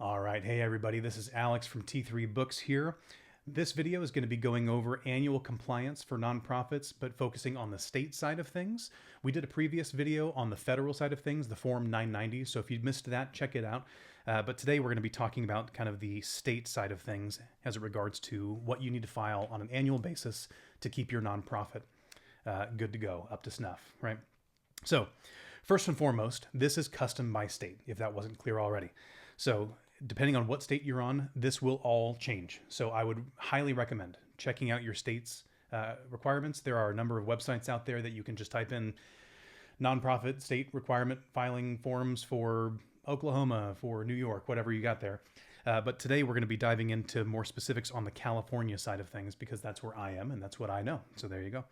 All right, hey everybody, this is Alex from T3 Books here. This video is going to be going over annual compliance for nonprofits, but focusing on the state side of things. We did a previous video on the federal side of things, the Form 990, so if you missed that, check it out. But today we're going to be talking about kind of the state side of things as it regards to what you need to file on an annual basis to keep your nonprofit good to go, up to snuff, right? So, first and foremost, this is custom by state, if that wasn't clear already. So, depending on what state you're on, this will all change. So I would highly recommend checking out your state's requirements. There are a number of websites out there that you can just type in nonprofit state requirement filing forms for Oklahoma, for New York, whatever you got there. But today we're going to be diving into more specifics on the California side of things because that's where I am and that's what I know. So there you go.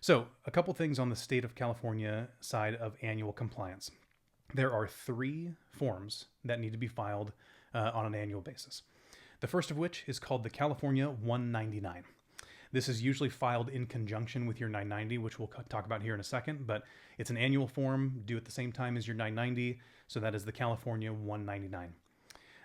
So a couple things on the state of California side of annual compliance. There are 3 forms that need to be filed on an annual basis. The first of which is called the California 199. This is usually filed in conjunction with your 990, which we'll talk about here in a second, but it's an annual form due at the same time as your 990, so that is the California 199.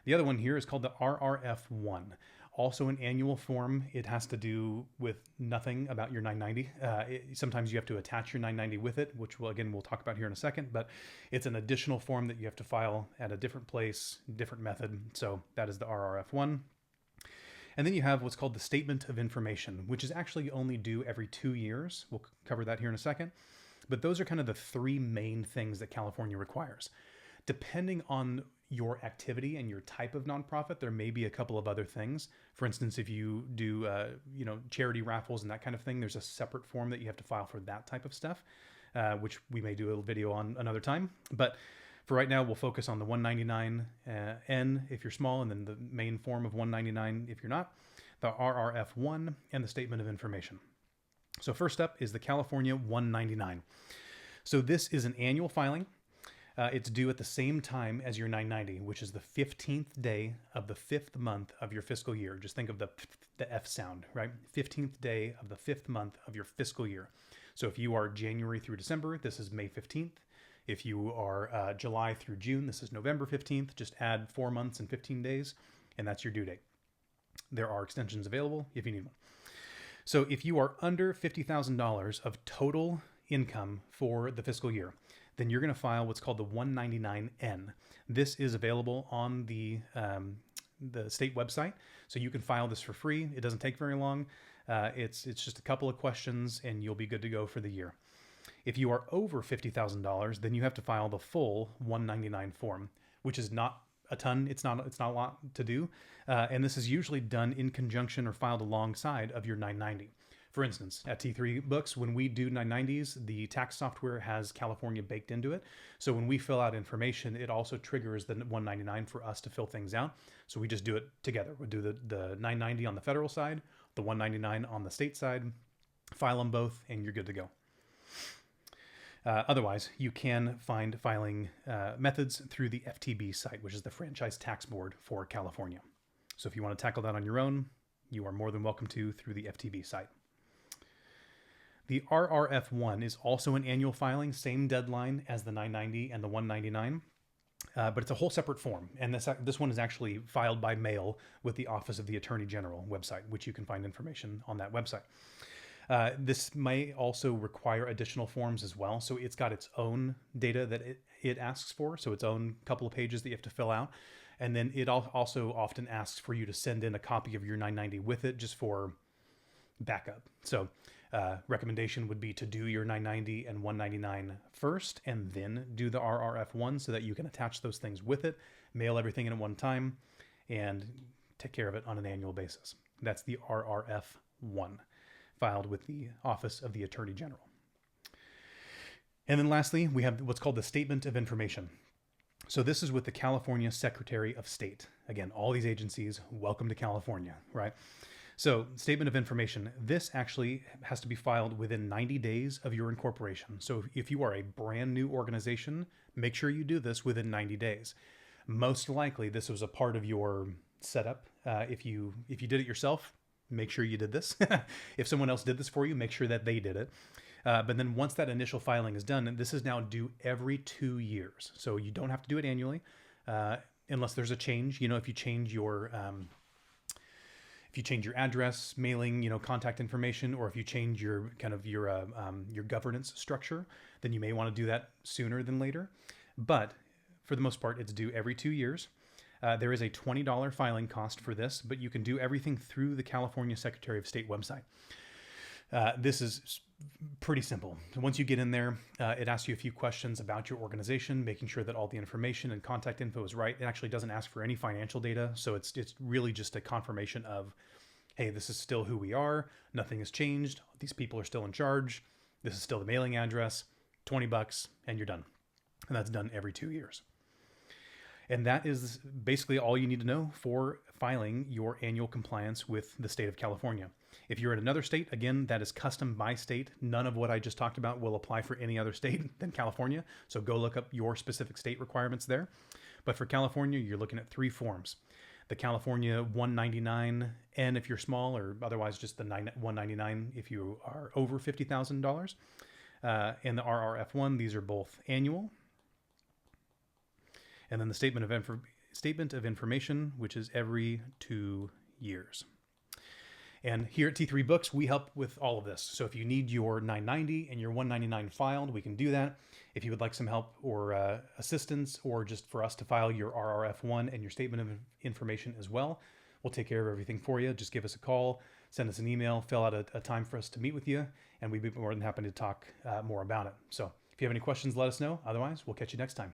The other one here is called the RRF1. Also an annual form. It has to do with nothing about your 990. Sometimes you have to attach your 990 with it, which we'll talk about here in a second, but it's an additional form that you have to file at a different place, different method. So that is the RRF1. And then you have what's called the Statement of Information, which is actually only due every 2 years. We'll cover that here in a second. But those are kind of the 3 main things that California requires. Depending on your activity and your type of nonprofit, there may be a couple of other things. For instance, if you do, charity raffles and that kind of thing, there's a separate form that you have to file for that type of stuff, which we may do a video on another time. But for right now, we'll focus on the 199 N if you're small, and then the main form of 199 if you're not, the RRF1, and the Statement of Information. So first up is the California 199. So this is an annual filing. It's due at the same time as your 990, which is the 15th day of the 5th month of your fiscal year. Just think of the F sound, right? 15th day of the 5th month of your fiscal year. So if you are January through December, this is May 15th. If you are July through June, this is November 15th. Just add 4 months and 15 days, and that's your due date. There are extensions available if you need one. So if you are under $50,000 of total income for the fiscal year, then you're going to file what's called the 199N. This is available on the state website, so you can file this for free. It doesn't take very long. It's just a couple of questions, and you'll be good to go for the year. If you are over $50,000, then you have to file the full 199 form, which is not a ton. It's not a lot to do, and this is usually done in conjunction or filed alongside of your 990. For instance, at T3 Books, when we do 990s, the tax software has California baked into it. So when we fill out information, it also triggers the 199 for us to fill things out. So we just do it together. We'll do the 990 on the federal side, the 199 on the state side, file them both, and you're good to go. Otherwise, you can find filing methods through the FTB site, which is the Franchise Tax Board for California. So if you want to tackle that on your own, you are more than welcome to through the FTB site. The RRF1 is also an annual filing, same deadline as the 990 and the 199, but it's a whole separate form. And this one is actually filed by mail with the Office of the Attorney General website, which you can find information on that website. This may also require additional forms as well. So it's got its own data that it asks for, so its own couple of pages that you have to fill out. And then it also often asks for you to send in a copy of your 990 with it just for backup. So recommendation would be to do your 990 and 199 first and then do the RRF1 so that you can attach those things with it, mail everything in at one time, and take care of it on an annual basis. That's the RRF1, filed with the Office of the Attorney General. And then lastly, we have what's called the Statement of Information. So this is with the California Secretary of State. Again, all these agencies, welcome to California, right? So, Statement of Information, this actually has to be filed within 90 days of your incorporation. So if you are a brand new organization, make sure you do this within 90 days. Most likely, this was a part of your setup. If you did it yourself, make sure you did this. If someone else did this for you, make sure that they did it. But then once that initial filing is done, this is now due every 2 years. So you don't have to do it annually. unless there's a change. If you change your address, mailing, contact information, or if you change your your governance structure, then you may want to do that sooner than later. But for the most part, it's due every 2 years. There is a $20 filing cost for this, but you can do everything through the California Secretary of State website. This is pretty simple. Once you get in there, it asks you a few questions about your organization, making sure that all the information and contact info is right. It actually doesn't ask for any financial data, so it's really just a confirmation of, hey, this is still who we are. Nothing has changed. These people are still in charge. This is still the mailing address. $20, and you're done. And that's done every 2 years. And that is basically all you need to know for filing your annual compliance with the state of California. If you're in another state, again, that is custom by state. None of what I just talked about will apply for any other state than California. So go look up your specific state requirements there. But for California, you're looking at 3 forms. The California 199N if you're small, or otherwise just the 199 if you are over $50,000. And the RRF1, these are both annual. And then the statement of information, which is every 2 years. And here at T3 Books, we help with all of this. So if you need your 990 and your 199 filed, we can do that. If you would like some help or assistance, or just for us to file your RRF1 and your statement of information as well, we'll take care of everything for you. Just give us a call, send us an email, fill out a time for us to meet with you, and we'd be more than happy to talk more about it. So if you have any questions, let us know. Otherwise, we'll catch you next time.